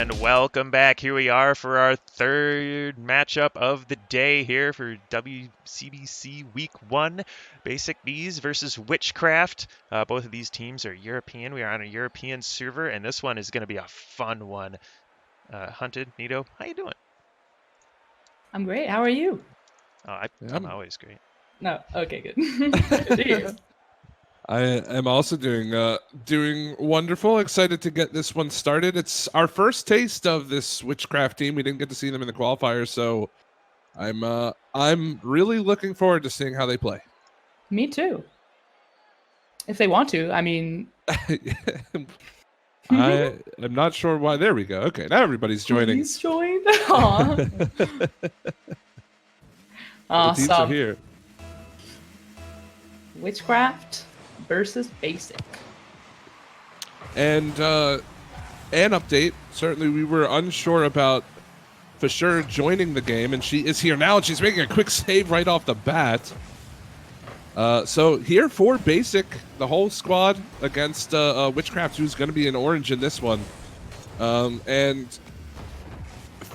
And welcome back. Here we are for our third matchup of the day here for WCBC Week 1. Basic Bees versus Witchcraft. Both of these teams are European. We are on a European server, and this one is going to be a fun one. Hunted, Nito, how you doing? I'm great. How are you? I'm always great. No, okay, good. Good to hear. I am also doing wonderful. Excited to get this one started. It's our first taste of this Witchcraft team. We didn't get to see them in the qualifiers, so I'm really looking forward to seeing how they play. Me too. If they want to, I mean. I am not sure why. There we go. Okay, now everybody's joining. He's joined. Aww. The teams are here. Witchcraft versus Basic. And an update. Certainly, we were unsure about for sure joining the game, and she is here now. And she's making a quick save right off the bat. So here for Basic, the whole squad against Witchcraft, who's going to be in orange in this one. And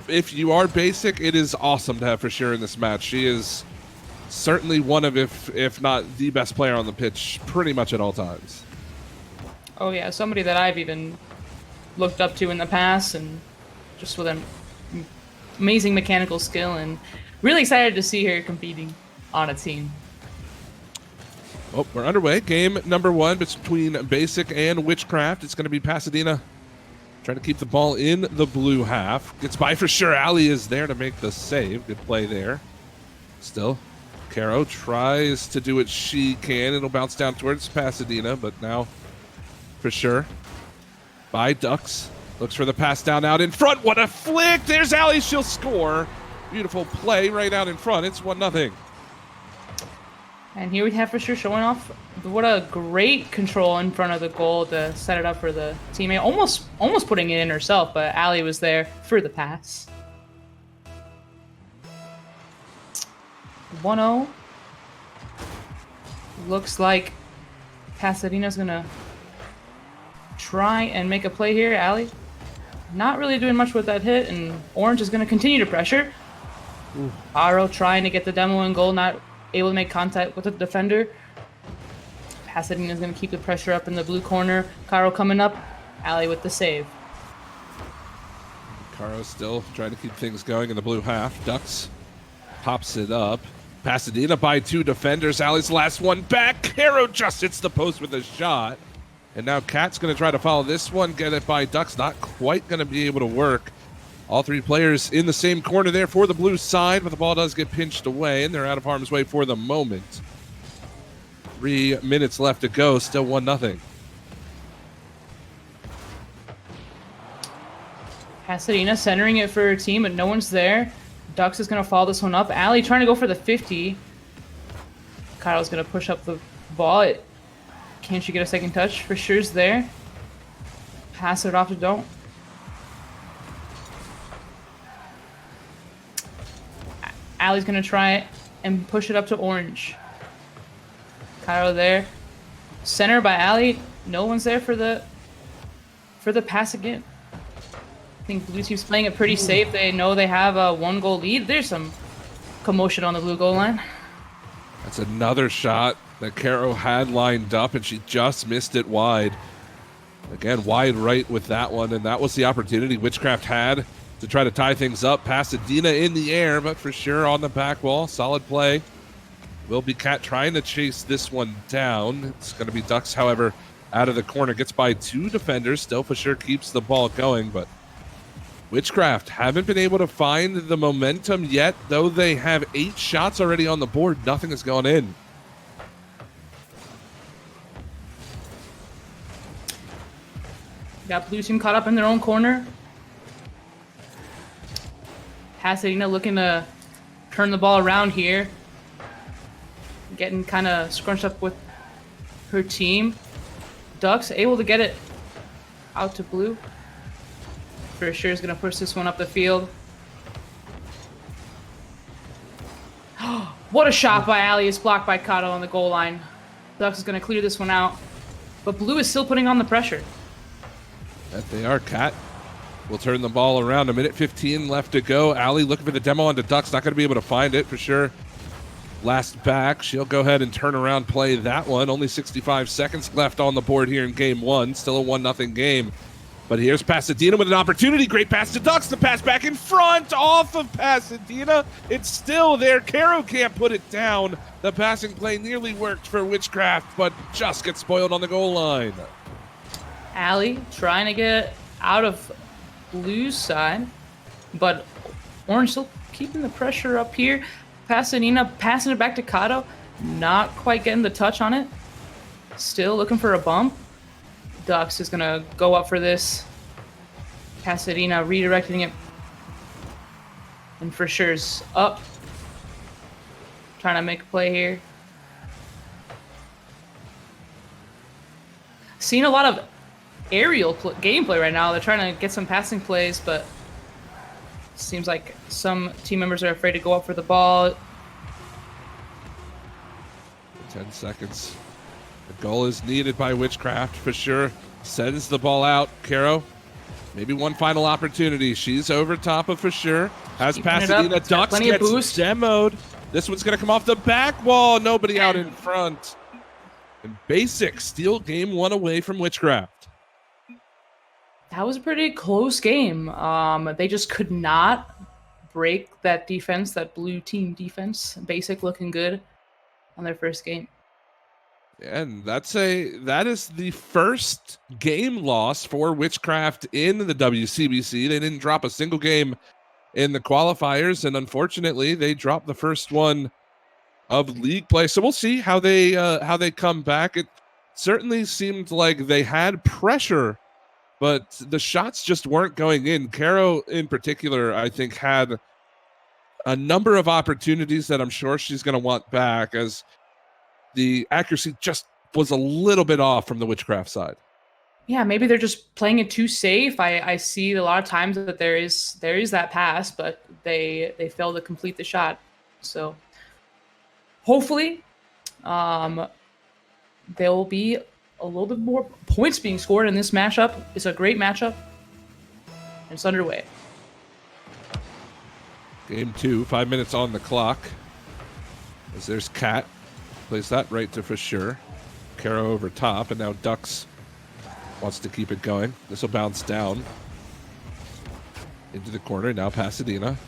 if you are Basic, it is awesome to have for sure in this match. She is certainly one of, if not the best player on the pitch, pretty much at all times. Oh yeah, somebody that I've even looked up to in the past, and just with an amazing mechanical skill, and really excited to see her competing on a team. Oh, we're underway. Game number 1 between Basic and Witchcraft. It's going to be Pasadena trying to keep the ball in the blue half. Gets by for sure. Ali is there to make the save. Good play there. Still, Caro tries to do what she can. It'll bounce down towards Pasadena, but now for sure by Ducks. Looks for the pass down out in front. What a flick! There's Ali. She'll score. Beautiful play right out in front. It's 1-0. And here we have for sure showing off what a great control in front of the goal to set it up for the teammate. Almost putting it in herself, but Ali was there for the pass. 1-0. Looks like Pasadena's gonna try and make a play here. Ali not really doing much with that hit, and Orange is gonna continue to pressure. Aro trying to get the demo in goal, not able to make contact with the defender. Pasadena is going to keep the pressure up in the blue corner. Caro coming up. Ali with the save. Caro still trying to keep things going in the blue half. Ducks pops it up. Pasadena by 2 defenders. Ali's last one back. Caro just hits the post with a shot. And now Kat's going to try to follow this one. Get it by Ducks. Not quite going to be able to work. All 3 players in the same corner there for the blue side, but the ball does get pinched away, and they're out of harm's way for the moment. 3 minutes left to go, still 1-0. Pasadena centering it for her team, but no one's there. Ducks is going to follow this one up. Ali trying to go for the 50. Kyle's going to push up the ball. Can she get a second touch? For sure's there. Pass it off to Don't. Ali's gonna try and push it up to Orange. Cairo there. Center by Ali. No one's there for the pass again. I think Blue Team's playing it pretty safe. They know they have a 1-goal lead. There's some commotion on the blue goal line. That's another shot that Caro had lined up, and she just missed it wide. Again, wide right with that one, and that was the opportunity Witchcraft had to try to tie things up. Pasadena in the air, but for sure on the back wall. Solid play. Will be Cat trying to chase this one down. It's going to be Ducks, however, out of the corner. Gets by 2 defenders. Still for sure keeps the ball going, but Witchcraft haven't been able to find the momentum yet, though they have 8 shots already on the board. Nothing has gone in. Got Blue Team caught up in their own corner. Pasadena looking to turn the ball around here. Getting kind of scrunched up with her team. Ducks able to get it out to Blue. For sure is going to push this one up the field. What a shot by Ali. It's blocked by Kato on the goal line. Ducks is going to clear this one out. But Blue is still putting on the pressure. That they are, Cat. will turn the ball around. 1:15 left to go. Allie looking for the demo onto Ducks. Not going to be able to find it for sure. Last back. She'll go ahead and turn around, play that one. Only 65 seconds left on the board here in game one. Still a 1-0 game. But here's Pasadena with an opportunity. Great pass to Ducks. The pass back in front off of Pasadena. It's still there. Caro can't put it down. The passing play nearly worked for Witchcraft, but just gets spoiled on the goal line. Allie trying to get out of Blue's side, but Orange still keeping the pressure up here. Pasadena passing it back to Kato. Not quite getting the touch on it. Still looking for a bump. Ducks is going to go up for this. Pasadena redirecting it. And for sure's up. Trying to make a play here. Seeing a lot of aerial gameplay right now. They're trying to get some passing plays, but seems like some team members are afraid to go up for the ball. 10 seconds. The goal is needed by Witchcraft for sure. Sends the ball out. Caro, maybe one final opportunity. She's over top of for sure. Has Keeping Pasadena. Ducks plenty of gets boost. demoed. This one's going to come off the back wall. Nobody out in front. And Basic steal game one away from Witchcraft. That was a pretty close game. They just could not break that defense, that blue team defense. Basic looking good on their first game. And that is the first game loss for Witchcraft in the WCBC. They didn't drop a single game in the qualifiers, and unfortunately, they dropped the first one of league play. So we'll see how they come back. It certainly seemed like they had pressure, but the shots just weren't going in. Caro, in particular, I think had a number of opportunities that I'm sure she's going to want back, as the accuracy just was a little bit off from the Witchcraft side. Yeah, maybe they're just playing it too safe. I see a lot of times that there is that pass, but they fail to complete the shot. So hopefully there will be a little bit more points being scored in this matchup. It's a great matchup. It's underway. Game 2, 5 minutes on the clock. As there's Kat. Plays that right to for sure. Caro over top, and now Ducks wants to keep it going. This will bounce down into the corner. Now Pasadena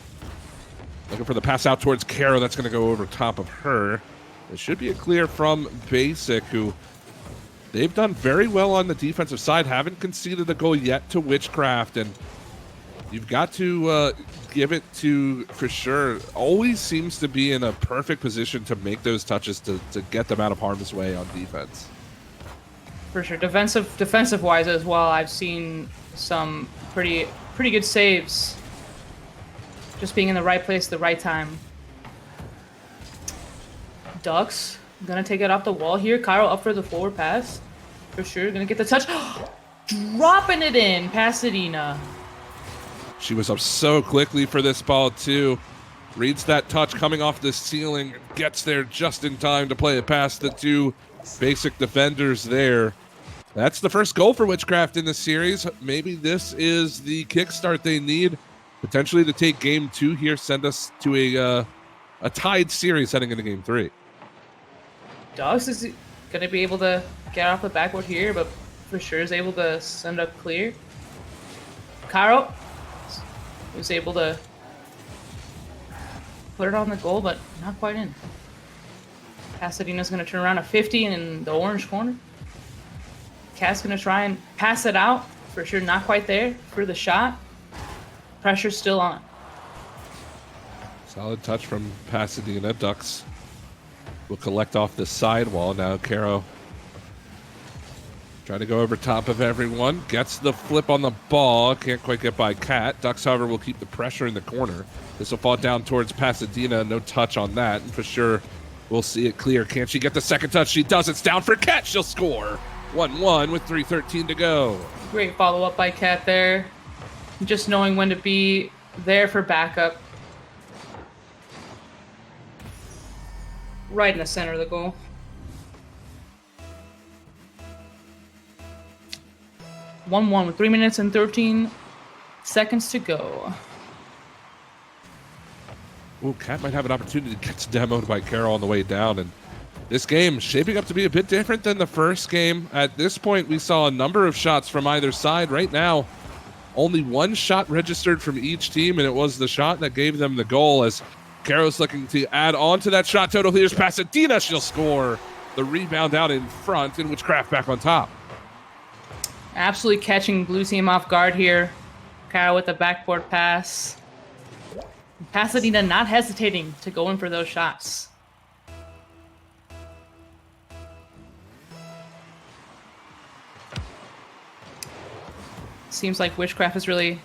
looking for the pass out towards Caro. That's going to go over top of her. It should be a clear from Basic, who they've done very well on the defensive side. Haven't conceded a goal yet to Witchcraft, and you've got to give it to, for sure, always seems to be in a perfect position to make those touches to get them out of harm's way on defense. For sure. Defensive wise as well, I've seen some pretty good saves. Just being in the right place at the right time. Ducks gonna take it off the wall here. Cairo up for the forward pass. For sure, gonna get the touch. Dropping it in, Pasadena. She was up so quickly for this ball, too. Reads that touch coming off the ceiling. Gets there just in time to play it past the two Basic defenders there. That's the first goal for Witchcraft in this series. Maybe this is the kickstart they need, potentially, to take game 2 here, send us to a tied series heading into game 3. Dogs is going to be able to get off the backboard here, but for sure is able to send up clear. Cairo was able to put it on the goal, but not quite in. Pasadena's going to turn around a 50 in the orange corner. Cat's going to try and pass it out. For sure, not quite there for the shot. Pressure's still on. Solid touch from Pasadena. Ducks will collect off the sidewall. Now Caro trying to go over top of everyone. Gets the flip on the ball. Can't quite get by Kat. Ducks, however, will keep the pressure in the corner. This will fall down towards Pasadena. No touch on that. And for sure, we'll see it clear. Can she get the second touch? She does. It's down for Kat. She'll score. 1-1 with 3:13 to go. Great follow-up by Kat there. Just knowing when to be there for backup. Right in the center of the goal. One with 3 minutes and 13 seconds to go. Ooh, Cat might have an opportunity. Gets demoed by Carroll on the way down, and this game shaping up to be a bit different than the first game. At this point, we saw a number of shots from either side. Right now, only one shot registered from each team, and it was the shot that gave them the goal, as Carroll's looking to add on to that shot total. Here's Pasadena. She'll score the rebound out in front, and Witchcraft back on top. Absolutely catching blue team off guard here. Carroll with the backboard pass. Pasadena not hesitating to go in for those shots. Seems like Witchcraft has really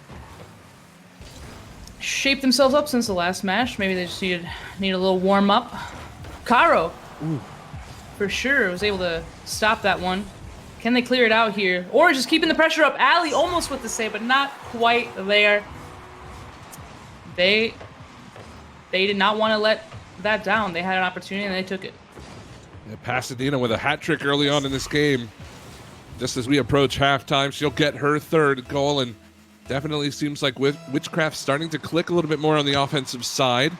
shaped themselves up since the last match. Maybe they just need a little warm up. Caro, for sure, was able to stop that one. Can they clear it out here? Or just keeping the pressure up. Allie almost with the save, but not quite there. They did not want to let that down. They had an opportunity and they took it. Yeah, Pasadena with a hat trick early on in this game. Just as we approach halftime, she'll get her third goal, and definitely seems like Witchcraft starting to click a little bit more on the offensive side.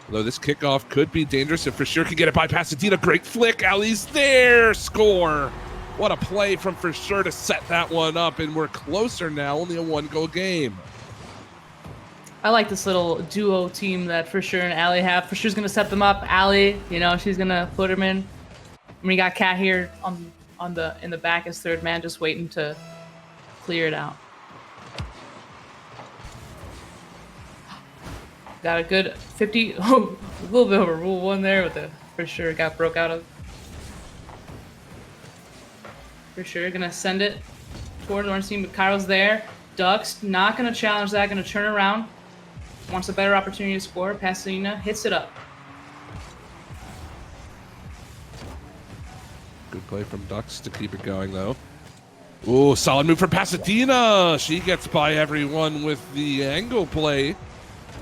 Although this kickoff could be dangerous, if for sure can get it by Pasadena. Great flick, Allie's there, score. What a play from for sure to set that one up, and we're closer now, only a 1-goal game. I like this little duo team that for sure and Allie have. For sure's gonna set them up. Allie, she's gonna put him in. And we got Cat here in the back as third man, just waiting to clear it out. Got a good 50, a little bit over rule 1 there with the for sure got broke out of. For sure, gonna send it toward the orange team, but Kyle's there. Ducks not gonna challenge that, gonna turn around. Wants a better opportunity to score. Pasadena hits it up. Good play from Ducks to keep it going, though. Ooh, solid move from Pasadena. She gets by everyone with the angle play.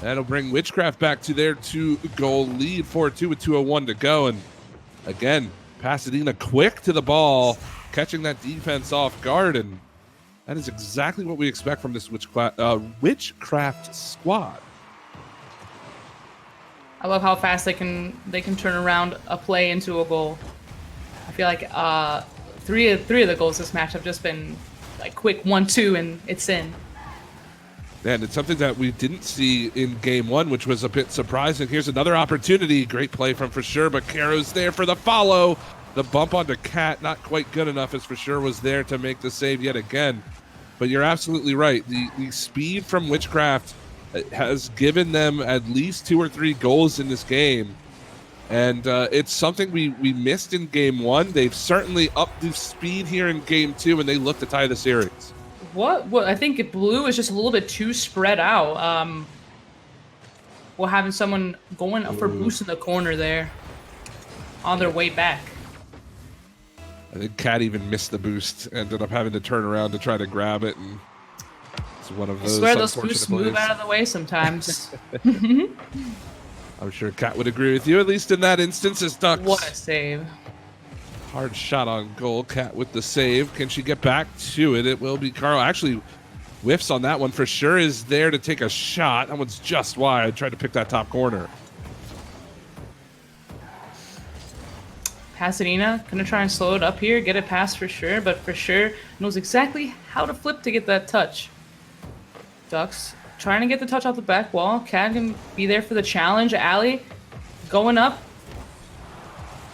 That'll bring Witchcraft back to their 2-goal lead, 4-2 with 2:01 to go. And again, Pasadena quick to the ball, catching that defense off guard. And that is exactly what we expect from this Witchcraft squad. I love how fast they can turn around a play into a goal. I feel like three of the goals this match have just been like quick 1-2 and it's in. And it's something that we didn't see in game 1, which was a bit surprising. Here's another opportunity. Great play from for sure, but Caro's there for the follow. The bump onto Cat, not quite good enough, as for sure was there to make the save yet again. But you're absolutely right. The speed from Witchcraft has given them at least 2 or 3 goals in this game. And it's something we missed in game 1. They've certainly upped the speed here in game 2, and they look to tie the series. What I think blue is just a little bit too spread out. We're having someone going up for boost in the corner there on their way back. I think Cat even missed the boost, ended up having to turn around to try to grab it, and it's one of those. I swear those boosts move out of the way sometimes. I'm sure Cat would agree with you, at least in that instance, as Ducks. What a save. Hard shot on goal. Cat with the save. Can she get back to it? It will be Carl. Actually, whiffs on that one. For sure is there to take a shot. That one's just wide. Tried to pick that top corner. Pasadena gonna try and slow it up here, get it past for sure, but for sure knows exactly how to flip to get that touch. Ducks trying to get the touch off the back wall. Cat can be there for the challenge. Allie going up.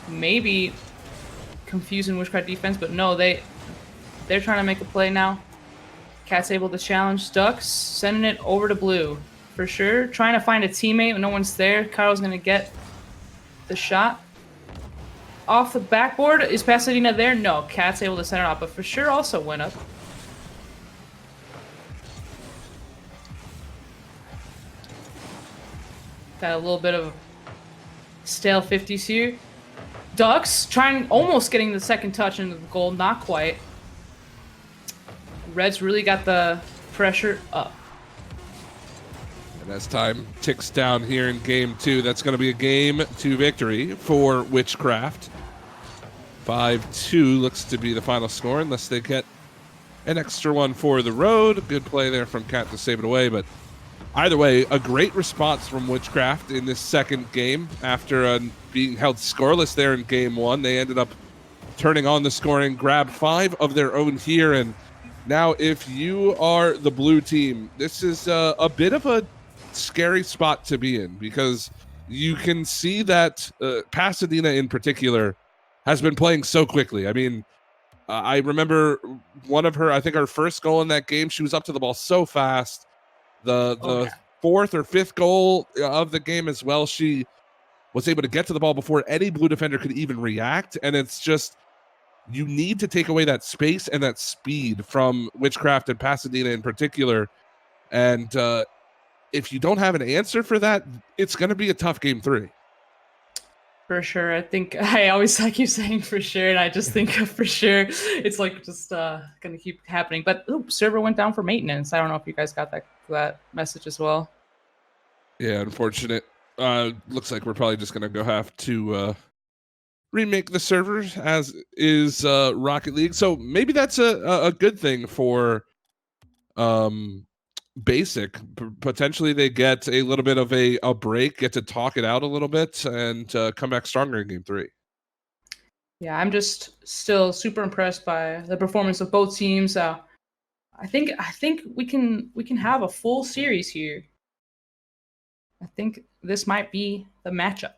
Maybe confusing Witchcraft defense, but no, they're trying to make a play now. Cat's able to challenge Ducks, sending it over to blue. For sure, trying to find a teammate when no one's there. Carl's gonna get the shot. Off the backboard, is Pasadena there? No, Cat's able to send it off, but for sure also went up. Got a little bit of stale 50s here. Ducks almost getting the second touch into the goal, not quite. Reds really got the pressure up. And as time ticks down here in game 2, that's going to be a game 2 victory for Witchcraft. 5-2 looks to be the final score, unless they get an extra one for the road. Good play there from Cat to save it away, but either way, a great response from Witchcraft in this second game. After being held scoreless there in game 1, they ended up turning on the scoring, grabbed 5 of their own here, and now if you are the blue team, this is a bit of a scary spot to be in, because you can see that Pasadena in particular has been playing so quickly. I mean, I remember I think her first goal in that game, she was up to the ball so fast. The fourth or fifth goal of the game as well, she was able to get to the ball before any blue defender could even react. And it's just, you need to take away that space and that speed from Witchcraft and Pasadena in particular. And if you don't have an answer for that, it's going to be a tough game 3. For sure. I think I keep saying for sure, and I just think of for sure. It's like just gonna keep happening. But server went down for maintenance. I don't know if you guys got that message as well. Yeah, unfortunate. Looks like we're probably just gonna have to remake the servers as is Rocket League. So maybe that's a good thing for Basic. Potentially they get a little bit of a break, get to talk it out a little bit, and come back stronger in game 3. Yeah, I'm just still super impressed by the performance of both teams. I think we can have a full series here. I think this might be the matchup.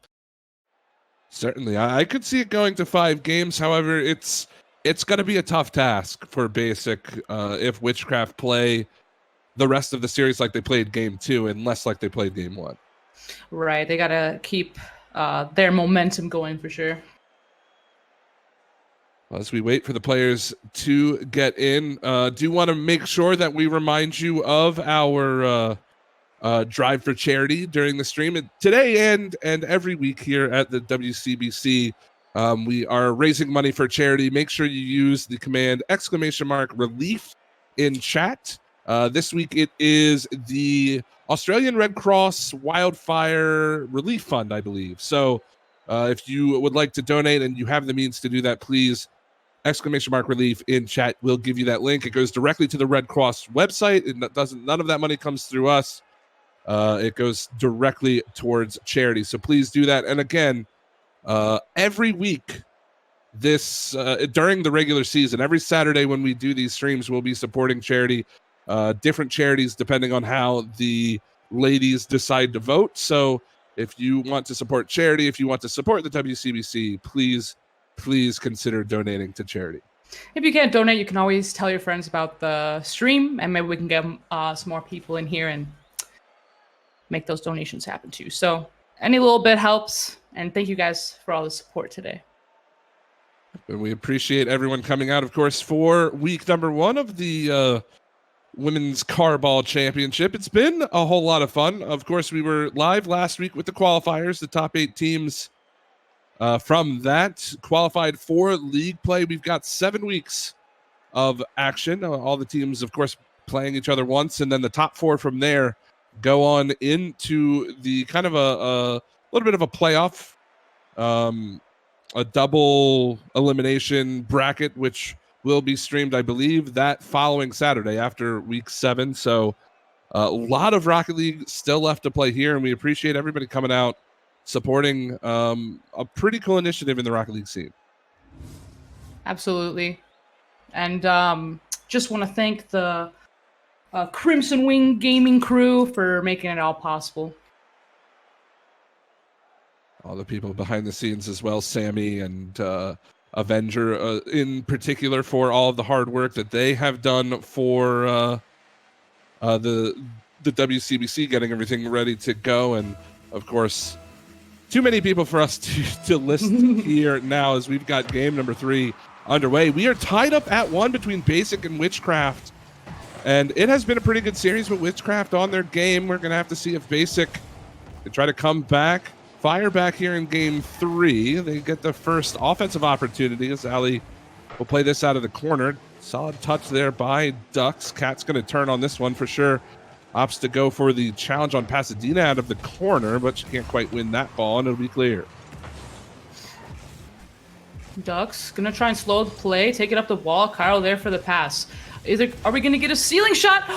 Certainly, I could see it going to 5 games. However, it's going to be a tough task for Basic if Witchcraft play the rest of the series like they played game 2 and less like they played game 1. Right, they gotta keep their momentum going for sure. As we wait for the players to get in, do want to make sure that we remind you of our drive for charity during the stream today and every week here at the WCBC. We are raising money for charity. Make sure you use the command !relief in chat. This week it is the Australian Red Cross Wildfire Relief Fund, I believe. So if you would like to donate and you have the means to do that, please !relief in chat. We'll give you that link. It goes directly to the Red Cross website. None of that money comes through us. It goes directly towards charity. So please do that. And again, every week during the regular season, every Saturday when we do these streams, we'll be supporting charity. Different charities depending on how the ladies decide to vote. So if you want to support charity, if you want to support the WCBC, please consider donating to charity. If you can't donate, you can always tell your friends about the stream, and maybe we can get some more people in here and make those donations happen too. So any little bit helps, and thank you guys for all the support today. And we appreciate everyone coming out, of course, for week number 1 of the Women's Carball Championship. It's been a whole lot of fun. Of course, we were live last week with the qualifiers. The top 8 teams from that qualified for league play. We've got 7 weeks of action. All the teams, of course, playing each other once, and then the top 4 from there go on into the kind of a little bit of a playoff, a double elimination bracket, which will be streamed, I believe, that following Saturday after week 7. So a lot of Rocket League still left to play here, and we appreciate everybody coming out, supporting a pretty cool initiative in the Rocket League scene. Absolutely. And just want to thank the Crimson Wing gaming crew for making it all possible. All the people behind the scenes as well, Sammy and Avenger in particular, for all of the hard work that they have done for the WCBC, getting everything ready to go. And of course, too many people for us to list here now, as we've got game number 3 underway. We are tied up at 1 between Basic and Witchcraft, and it has been a pretty good series with Witchcraft on their game. We're going to have to see if Basic can try to come back, fire back here in game 3. They get the first offensive opportunity as Ali will play this out of the corner. Solid touch there by Ducks. Cat's going to turn on this one for sure. Opts to go for the challenge on Pasadena out of the corner, but she can't quite win that ball, and it'll be clear. Ducks gonna try and slow the play, take it up the wall. Kyle there for the pass. Are we going to get a ceiling shot?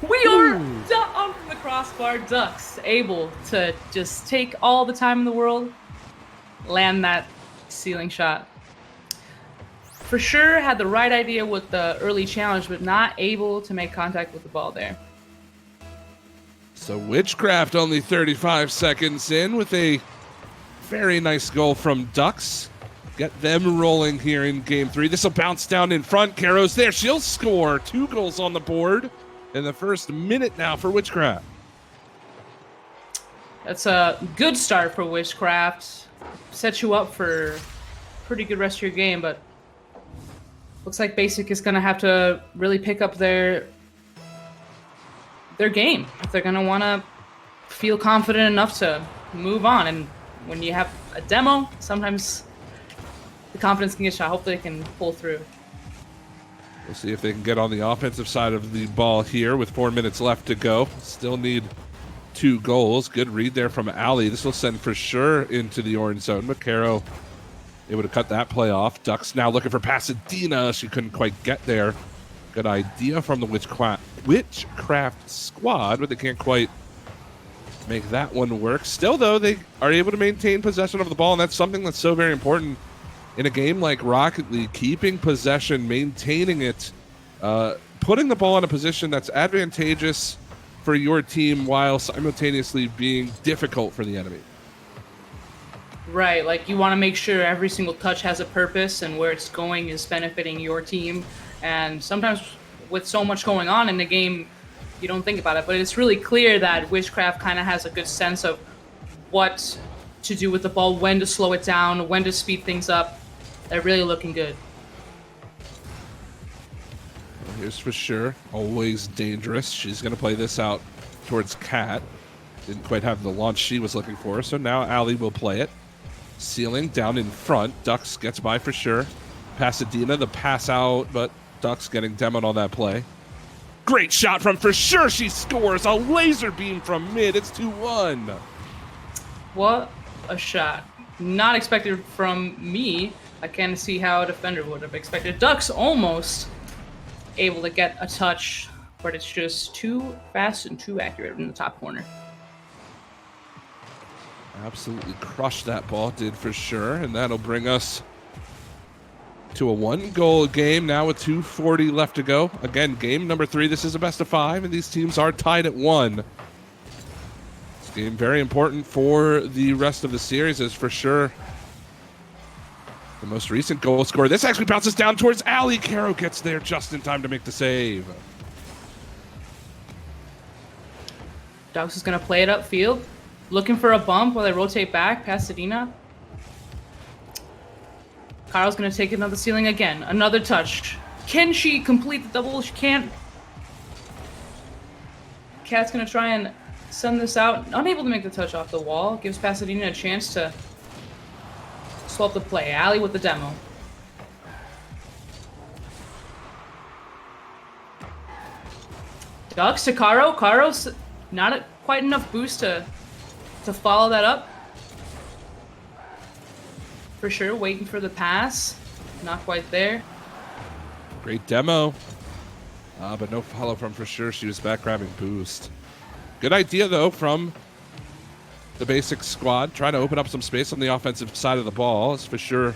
We are down from the crossbar. Ducks able to just take all the time in the world, land that ceiling shot. For sure had the right idea with the early challenge, but not able to make contact with the ball there. So Witchcraft only 35 seconds in with a very nice goal from Ducks. Get them rolling here in game 3. This will bounce down in front. Caro's there. She'll score 2 goals on the board in the first minute now for Witchcraft. That's a good start for Witchcraft. Set you up for a pretty good rest of your game, but looks like Basic is going to have to really pick up their game if they're going to want to feel confident enough to move on. And when you have a demo, sometimes the confidence can get shot. Hopefully they can pull through. We'll see if they can get on the offensive side of the ball here with 4 minutes left to go. Still need 2 goals. Good read there from Ali. This will send for sure into the orange zone, but Caro able to cut that play off. Ducks now looking for Pasadena. She couldn't quite get there. Good idea from the Witchcraft squad, but they can't quite make that one work. Still, though, they are able to maintain possession of the ball, and that's something that's so very important in a game like Rocket League. Keeping possession, maintaining it, putting the ball in a position that's advantageous for your team while simultaneously being difficult for the enemy. Right, like you want to make sure every single touch has a purpose and where it's going is benefiting your team. And sometimes with so much going on in the game, you don't think about it. But it's really clear that Witchcraft kind of has a good sense of what to do with the ball, when to slow it down, when to speed things up. They're really looking good. Well, here's for sure. Always dangerous. She's going to play this out towards Kat. Didn't quite have the launch she was looking for, so now Ali will play it. Ceiling down in front. Ducks gets by for sure. Pasadena, the pass out, but Ducks getting demoed on that play. Great shot from for sure. She scores a laser beam from mid. It's 2-1. What a shot. Not expected from me. I can't see how a defender would have expected. Ducks almost able to get a touch, but it's just too fast and too accurate in the top corner. Absolutely crushed that ball, did for sure, and that'll bring us to a 1-goal game now with 2:40 left to go. Again, game number 3. This is a best of 5, and these teams are tied at 1. This game very important for the rest of the series, is for sure the most recent goal scorer. This actually bounces down towards Ali. Caro gets there just in time to make the save. Ducks is going to play it upfield. Looking for a bump while they rotate back. Pasadena. Kyle's going to take another ceiling again. Another touch. Can she complete the double? She can't. Kat's going to try and send this out. Unable to make the touch off the wall. Gives Pasadena a chance to swap the play. Ali with the demo. Ducks to Caro. Caro's not quite enough boost to follow that up. For sure, waiting for the pass. Not quite there. Great demo. But no follow from for sure. She was back grabbing boost. Good idea, though, from the basic squad. Trying to open up some space on the offensive side of the ball. As for sure,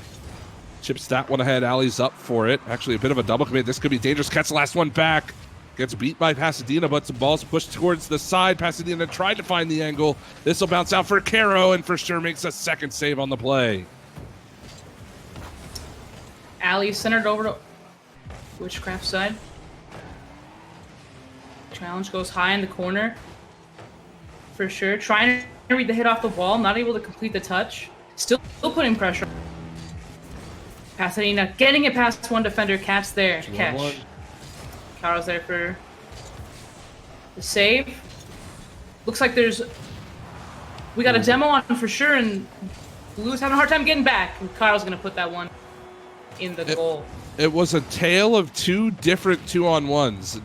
chips that one ahead. Ali's up for it. Actually, a bit of a double commit. This could be dangerous. Catch the last one back. Gets beat by Pasadena, but some balls pushed towards the side. Pasadena tried to find the angle. This will bounce out for Caro, and for sure makes a second save on the play. Ali centered over to Witchcraft side. Challenge goes high in the corner. For sure. Trying to read the hit off the wall. Not able to complete the touch. Still putting pressure. Pasadena getting it past one defender. Cat's there to catch. Caro's there for the save. Looks like we got a demo on for sure, and Blue's having a hard time getting back. And Caro's going to put that one in the goal. It was a tale of 2 different 2-on-1s.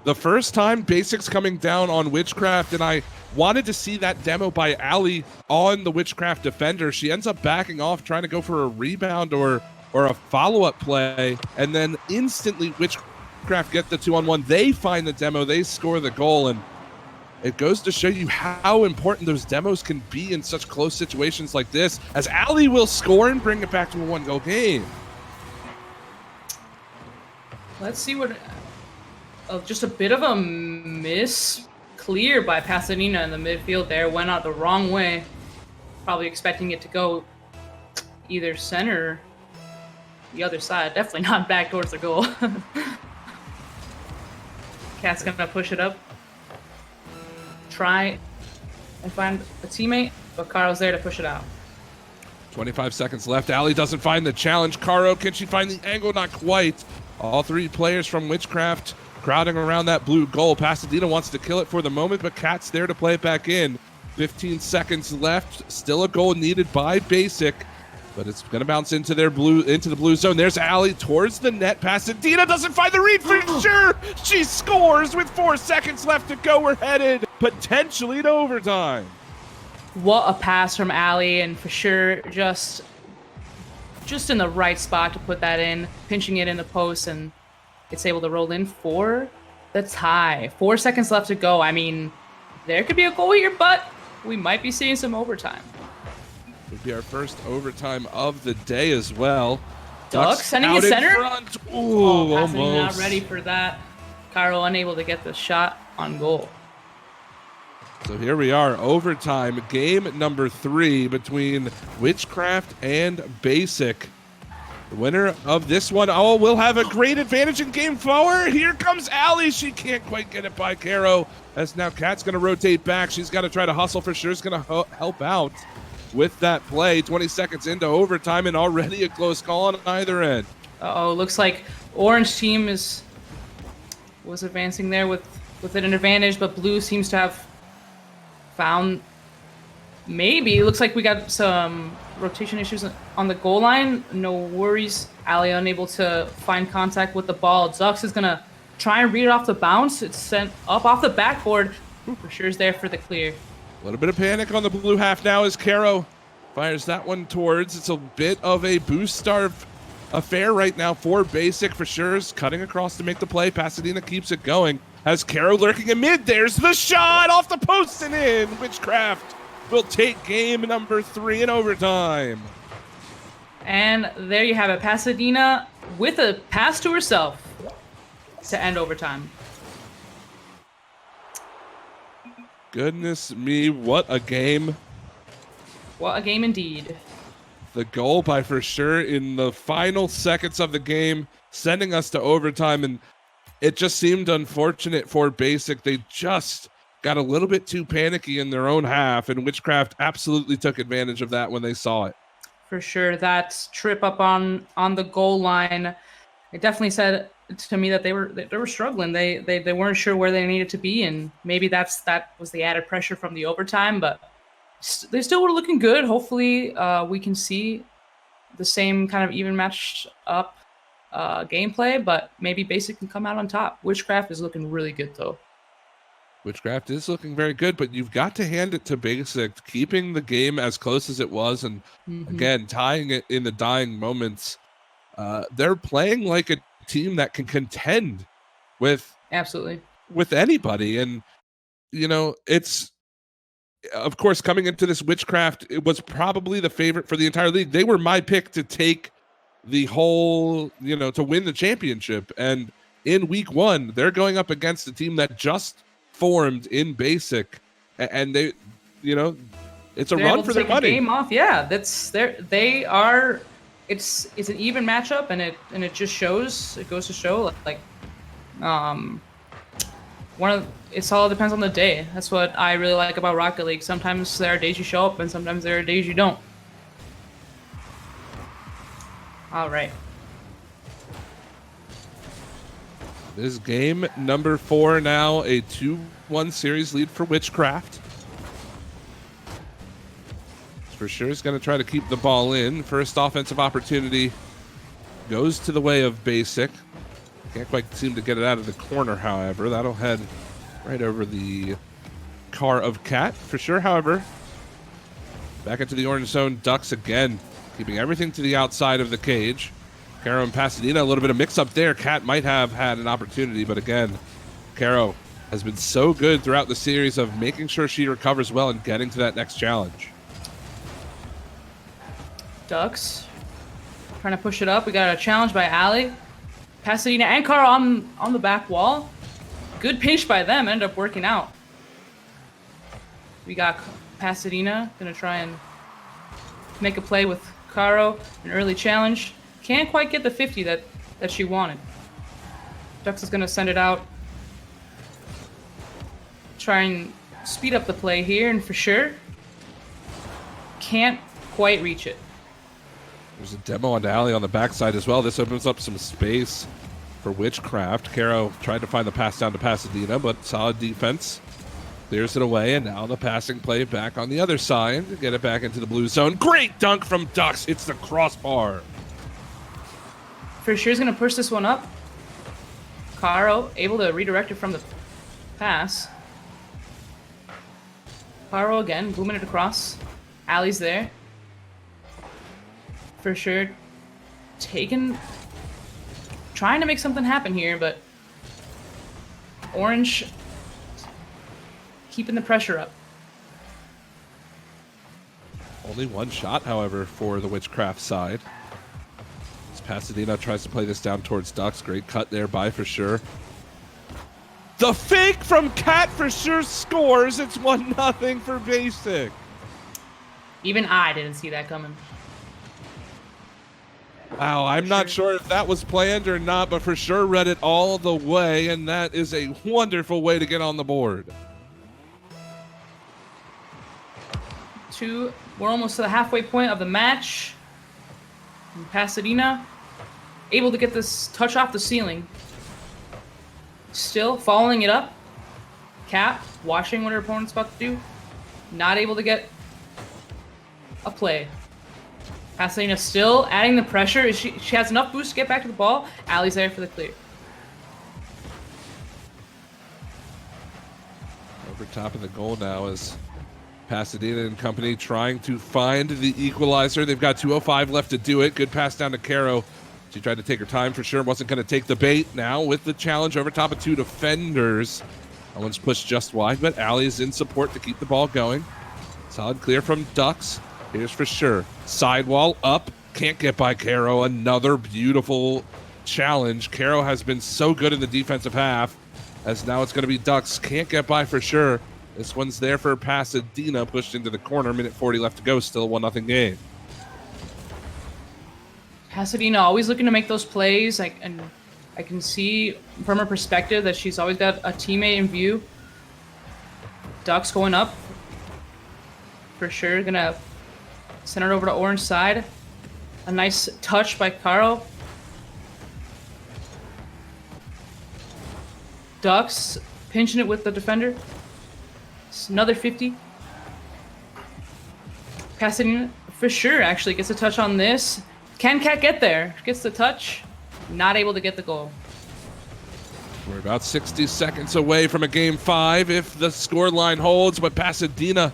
The first time, Basics coming down on Witchcraft, and I wanted to see that demo by Ali on the Witchcraft defender. She ends up backing off, trying to go for a rebound or a follow-up play, and then instantly Witchcraft get the 2-on-1. They find the demo. They score the goal, and it goes to show you how important those demos can be in such close situations like this, as Ali will score and bring it back to a 1-goal game. Let's see what... just a bit of a miss clear by Pasadena in the midfield there. Went out the wrong way. Probably expecting it to go either center or the other side. Definitely not back towards the goal. Cat's gonna push it up. Try and find a teammate, but Caro's there to push it out. 25 seconds left. Ali doesn't find the challenge. Caro, can she find the angle? Not quite. All three players from Witchcraft crowding around that blue goal. Pasadena wants to kill it for the moment, but Cat's there to play it back in. 15 seconds left. Still a goal needed by Basic, but it's going to bounce into the blue zone. There's Ali towards the net. Pasadena doesn't find the read for sure. She scores with 4 seconds left to go. We're headed potentially to overtime. What a pass from Ali, and for sure just in the right spot to put that in, pinching it in the post, and it's able to roll in for the tie. 4 seconds left to go. I mean, there could be a goal here, but we might be seeing some overtime. Would be our first overtime of the day as well. Ducks sending it center. Ooh, Pasadena almost. not ready for that. Caro unable to get the shot on goal. So here we are, overtime, game number 3 between Witchcraft and Basic. The winner of this one, will have a great advantage in game 4. Here comes Ali. She can't quite get it by Caro, as now Kat's going to rotate back. She's got to try to hustle for sure. It's going to help out with that play. 20 seconds into overtime, and already a close call on either end. Uh-oh, looks like Orange team was advancing there with an advantage, but Blue seems to have found maybe. It looks like we got some rotation issues on the goal line. No worries. Ali unable to find contact with the ball. Zux is going to try and read it off the bounce. It's sent up off the backboard. For sure is there for the clear. A little bit of panic on the blue half now as Caro fires that one towards. It's a bit of a boost starve affair right now for Basic. For sure is cutting across to make the play. Pasadena keeps it going. Has Caro lurking in mid. There's the shot off the post and in. Witchcraft will take game number 3 in overtime. And there you have it. Pasadena with a pass to herself to end overtime. Goodness me, what a game. What a game indeed. The goal by for sure in the final seconds of the game, sending us to overtime, and it just seemed unfortunate for Basic. They just got a little bit too panicky in their own half, and Witchcraft absolutely took advantage of that when they saw it. For sure, that trip up on the goal line, it definitely said to me that they were struggling. They weren't sure where they needed to be, and maybe that was the added pressure from the overtime. But they still were looking good. Hopefully, we can see the same kind of even matched up gameplay, but maybe Basic can come out on top. Witchcraft is looking really good though. Witchcraft is looking very good, but you've got to hand it to Basic, keeping the game as close as it was, and again, tying it in the dying moments. They're playing like a team that can contend with anybody. And, you know, it's, of course, coming into this, Witchcraft, it was probably the favorite for the entire league. They were my pick to take the whole, to win the championship. And in week 1, they're going up against a team that just formed in Basic, and they, it's a run for their money. Game off, yeah. They are. It's an even matchup, and it just shows. It goes to show, it's all depends on the day. That's what I really like about Rocket League. Sometimes there are days you show up, and sometimes there are days you don't. All right. This is game number 4 now, a 2-1 series lead for Witchcraft. For sure is going to try to keep the ball in. First offensive opportunity goes to the way of Basic. Can't quite seem to get it out of the corner, however. That'll head right over the car of Cat. For sure, however, back into the orange zone. Ducks again, keeping everything to the outside of the cage. Caro and Pasadena, a little bit of mix-up there. Kat might have had an opportunity, but again, Caro has been so good throughout the series of making sure she recovers well and getting to that next challenge. Ducks trying to push it up. We got a challenge by Allie. Pasadena and Caro on the back wall. Good pinch by them, ended up working out. We got Pasadena gonna try and make a play with Caro, an early challenge. Can't quite get the 50 that she wanted. Ducks is gonna send it out. Try and speed up the play here, and for sure, can't quite reach it. There's a demo on Alley on the backside as well. This opens up some space for Witchcraft. Caro tried to find the pass down to Pasadena, but solid defense. Clears it away, and now the passing play back on the other side to get it back into the blue zone. Great dunk from Ducks. It's the crossbar. For sure is going to push this one up. Caro able to redirect it from the pass. Caro again, booming it across. Allie's there. For sure, trying to make something happen here, but Orange keeping the pressure up. Only one shot, however, for the Witchcraft side. As Pasadena tries to play this down towards Ducks. Great cut there by For Sure. The fake from Kat For Sure scores. It's 1-0 for Basic. Even I didn't see that coming. Wow, I'm not sure if that was planned or not, but For Sure read it all the way, and that is a wonderful way to get on the board. We're almost to the halfway point of the match. And Pasadena able to get this touch off the ceiling. Still following it up. Kat watching what her opponent's about to do. Not able to get a play. Pasadena still adding the pressure. She has enough boost to get back to the ball. Allie's there for the clear. Over top of the goal now is Pasadena and company trying to find the equalizer. They've got 2:05 left to do it. Good pass down to Caro. She tried to take her time For Sure. Wasn't going to take the bait. Now with the challenge over top of two defenders. That one's pushed just wide, but Allie is in support to keep the ball going. Solid clear from Ducks. Here's For Sure. Sidewall up. Can't get by Caro. Another beautiful challenge. Caro has been so good in the defensive half, as now it's going to be Ducks. Can't get by For Sure. This one's there for Pasadena. Pushed into the corner. Minute 40 left to go. Still 1-0 game. Pasadena always looking to make those plays. I can see from her perspective that she's always got a teammate in view. Ducks going up. For sure, gonna send it over to Orange side. A nice touch by Caro. Ducks pinching it with the defender. It's another 50. Pasadena, For Sure, actually gets a touch on this. Can Kat get there? Gets the touch. Not able to get the goal. We're about 60 seconds away from a game 5 if the scoreline holds, but Pasadena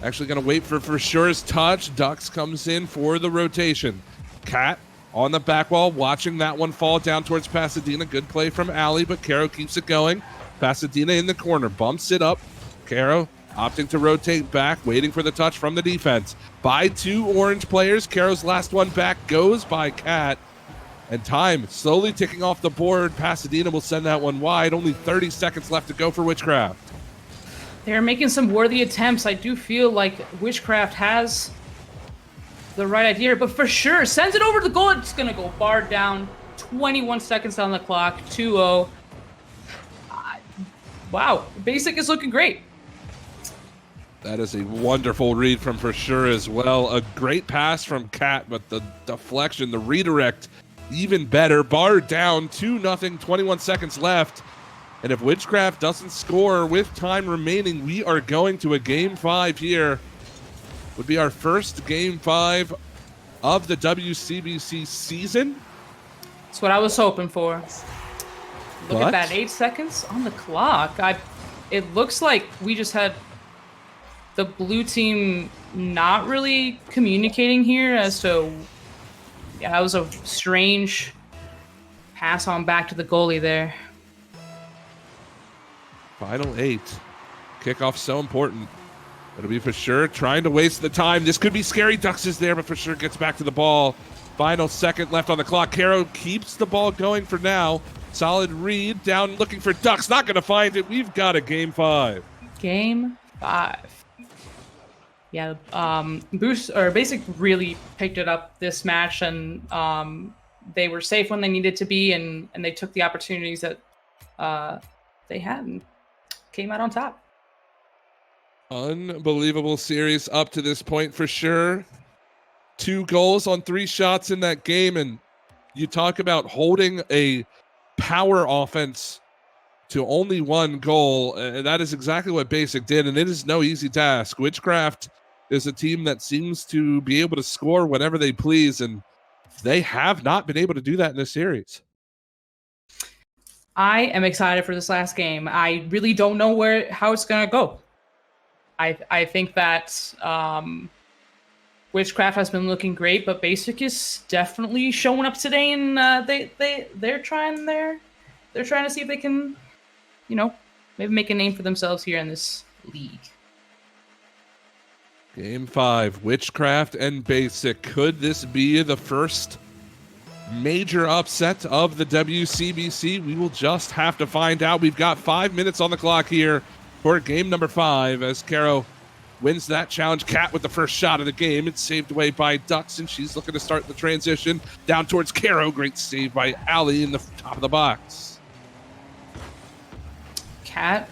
actually going to wait for Sure's touch. Ducks comes in for the rotation. Kat on the back wall, watching that one fall down towards Pasadena. Good play from Allie, but Caro keeps it going. Pasadena in the corner, bumps it up. Caro opting to rotate back, waiting for the touch from the defense. By two Orange players. Caro's last one back goes by Kat. And time slowly ticking off the board. Pasadena will send that one wide. Only 30 seconds left to go for Witchcraft. They're making some worthy attempts. I do feel like Witchcraft has the right idea, but For Sure sends it over to the goal. It's going to go barred down. 21 seconds on the clock. 2-0. Wow. Basic is looking great. That is a wonderful read from For Sure as well. A great pass from Kat, but the deflection, the redirect, even better. Barred down, 2-0, 21 seconds left. And if Witchcraft doesn't score with time remaining, we are going to a game 5 here. Would be our first game 5 of the WCBC season. That's what I was hoping for. Look But at that, 8 seconds on the clock. It looks like we just had the blue team not really communicating here as to Yeah, that was a strange pass on back to the goalie there. Final 8. Kickoff so important. It'll be for sure trying to waste the time. This could be scary. Ducks is there, but for sure gets back to the ball. Final second left on the clock. Caro keeps the ball going for now. Solid read down looking for Ducks. Not going to find it. We've got a game 5. Game 5. Yeah, Basic really picked it up this match, and they were safe when they needed to be, and they took the opportunities that they had and came out on top. Unbelievable series up to this point for sure. 2 goals on 3 shots in that game, and you talk about holding a power offense to only 1 goal. That is exactly what Basic did, and it is no easy task. Witchcraft is a team that seems to be able to score whenever they please, and they have not been able to do that in this series. I am excited for this last game. I really don't know how it's going to go. I think that Witchcraft has been looking great, but Basic is definitely showing up today, and they're trying to see if they can, maybe make a name for themselves here in this league. Game 5, Witchcraft and Basic. Could this be the first major upset of the WCBC? We will just have to find out. We've got 5 minutes on the clock here for game number 5 as Caro wins that challenge. Cat with the first shot of the game. It's saved away by Ducks, and she's looking to start the transition down towards Caro. Great save by Ali in the top of the box. Cat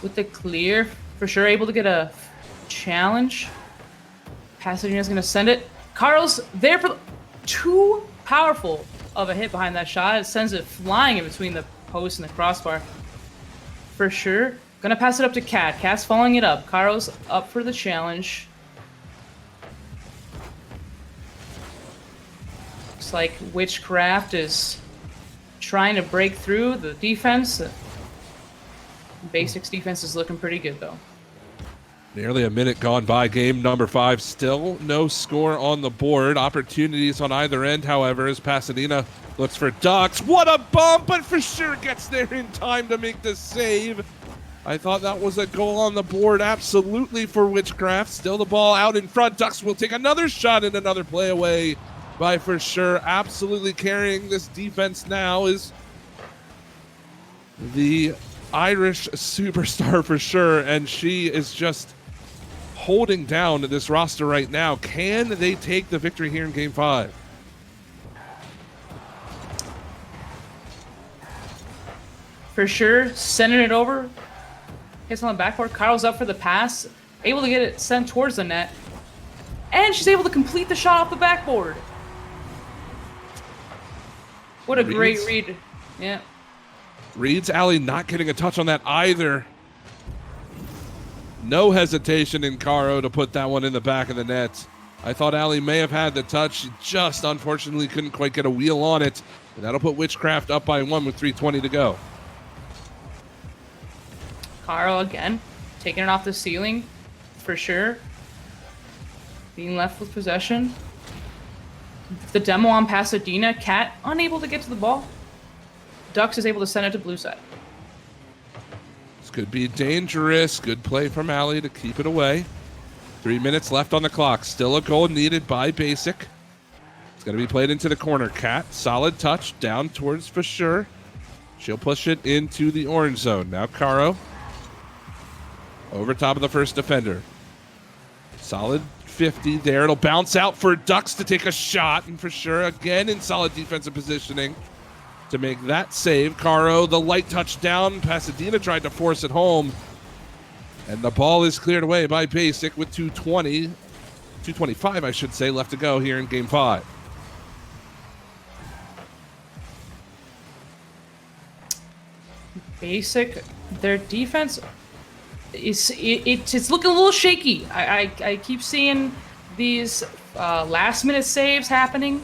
with the clear, for sure able to get a challenge. Pasadena's going to send it. Carl's there for too powerful of a hit behind that shot. It sends it flying in between the post and the crossbar. For sure. Going to pass it up to Cat. Cat's following it up. Carl's up for the challenge. Looks like Witchcraft is trying to break through the defense. Basic's defense is looking pretty good, though. Nearly a minute gone by. Game number 5. Still no score on the board. Opportunities on either end, however, as Pasadena looks for Ducks. What a bump, but for sure gets there in time to make the save. I thought that was a goal on the board, absolutely, for Witchcraft. Still the ball out in front. Ducks will take another shot and another play away by for sure. Absolutely carrying this defense now is the Irish superstar for sure, and she is just holding down this roster right now. Can they take the victory here in game 5? For sure, sending it over. Hits on the backboard. Carl's up for the pass. Able to get it sent towards the net. And she's able to complete the shot off the backboard. What a great read. Yeah. Reed's alley not getting a touch on that either. No hesitation in Caro to put that one in the back of the net. I thought Allie may have had the touch. She just unfortunately couldn't quite get a wheel on it. And that'll put Witchcraft up by 1 with 3:20 to go. Caro again, taking it off the ceiling for sure. Being left with possession. The demo on Pasadena. Cat unable to get to the ball. Ducks is able to send it to blue side. This could be dangerous. Good play from Allie to keep it away. 3 minutes left on the clock. Still a goal needed by Basic. It's going to be played into the corner. Cat, solid touch down towards for sure. She'll push it into the orange zone. Now Caro over top of the first defender. Solid 50 there. It'll bounce out for Ducks to take a shot, and for sure again in solid defensive positioning to make that save. Caro, the light touch down. Pasadena tried to force it home, and the ball is cleared away by Basic with 2:25 I should say left to go here in game 5. Basic, their defense it's looking a little shaky. I keep seeing these last minute saves happening,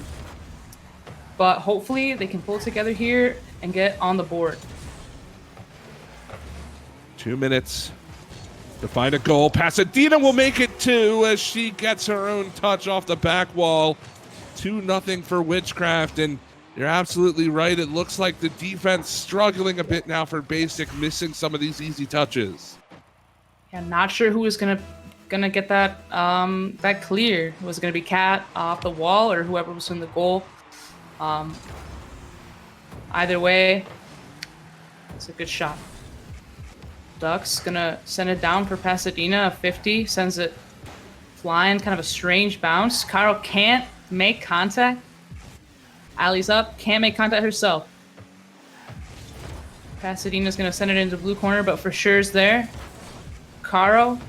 but hopefully they can pull it together here and get on the board. 2 minutes to find a goal. Pasadena will make it 2 as she gets her own touch off the back wall 2-0 for Witchcraft, and you're absolutely right. It looks like the defense struggling a bit now for Basic, missing some of these easy touches. Yeah, not sure who is gonna get that that clear. Was it gonna be Cat off the wall or whoever was in the goal? Either way, it's a good shot. Ducks gonna send it down for Pasadena. A 50 sends it flying, kind of a strange bounce. Caro can't make contact. Allie's up, can't make contact herself. Pasadena's gonna send it into blue corner, but for sure is there. Caro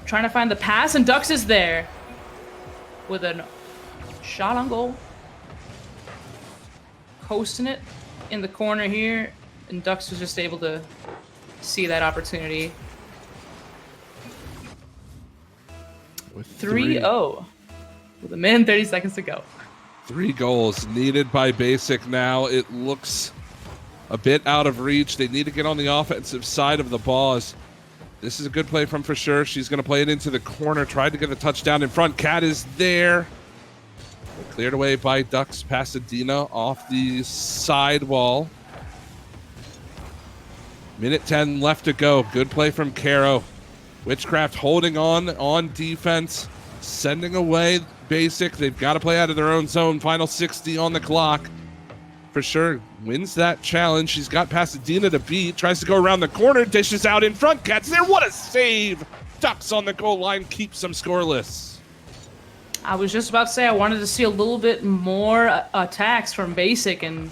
trying to find the pass, and Ducks is there with a shot on goal. Posting it in the corner here, and Ducks was just able to see that opportunity. With 3-0 with a minute and 30 seconds to go. 3 goals needed by Basic now. It looks a bit out of reach. They need to get on the offensive side of the ball. This is a good play from For Sure. She's going to play it into the corner. Tried to get a touchdown in front. Cat is there. Cleared away by Ducks. Pasadena off the side wall. Minute 10 left to go. Good play from Caro. Witchcraft holding on defense. Sending away Basic. They've got to play out of their own zone. Final 60 on the clock. For Sure wins that challenge. She's got Pasadena to beat. Tries to go around the corner. Dishes out in front. Cat's there. What a save. Ducks on the goal line. Keeps them scoreless. I was just about to say I wanted to see a little bit more attacks from Basic, and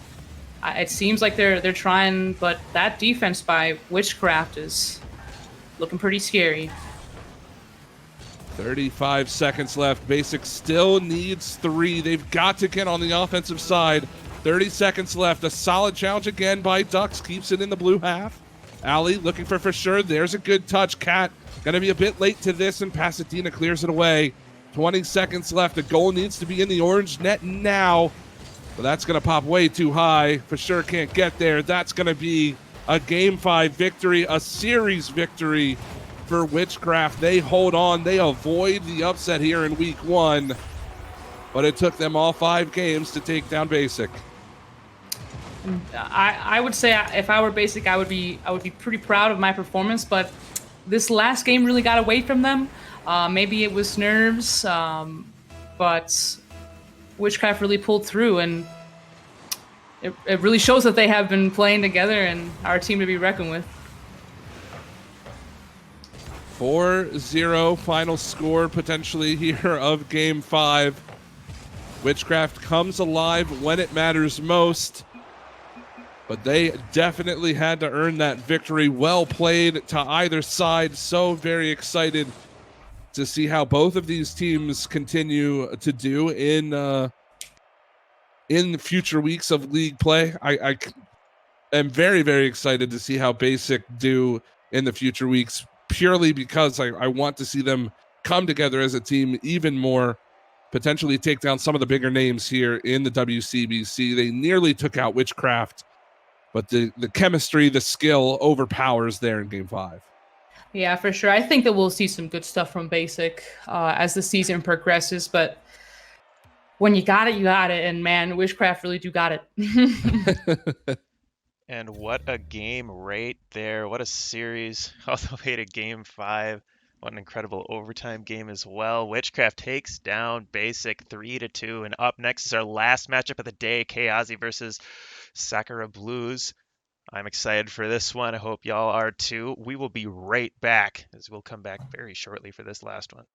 it seems like they're trying, but that defense by Witchcraft is looking pretty scary. 35 seconds left. Basic still needs 3. They've got to get on the offensive side. 30 seconds left. A solid challenge again by Ducks. Keeps it in the blue half. Allie looking for Sure. There's a good touch. Cat going to be a bit late to this, and Pasadena clears it away. 20 seconds left. The goal needs to be in the orange net now. But that's going to pop way too high. For Sure can't get there. That's going to be a Game 5 victory, a series victory for Witchcraft. They hold on. They avoid the upset here in week 1. But it took them all 5 games to take down Basic. I would say if I were Basic, I would be pretty proud of my performance, but this last game really got away from them. Maybe it was nerves, but Witchcraft really pulled through, and it really shows that they have been playing together and are a team to be reckoned with. 4-0 final score potentially here of Game 5. Witchcraft comes alive when it matters most, but they definitely had to earn that victory. Well played to either side. So very excited to see how both of these teams continue to do in future weeks of league play. I am very, very excited to see how Basic do in the future weeks, purely because I want to see them come together as a team even more, potentially take down some of the bigger names here in the WCBC. They nearly took out Witchcraft, but the chemistry, the skill overpowers there in Game 5. Yeah, for sure. I think that we'll see some good stuff from Basic as the season progresses, but when you got it, you got it. And man, Witchcraft really do got it. And what a game right there. What a series all the way to Game 5. What an incredible overtime game as well. Witchcraft takes down Basic 3-2. And up next is our last matchup of the day, Kayazi versus Sakura Blues. I'm excited for this one. I hope y'all are too. We will be right back, as we'll come back very shortly for this last one.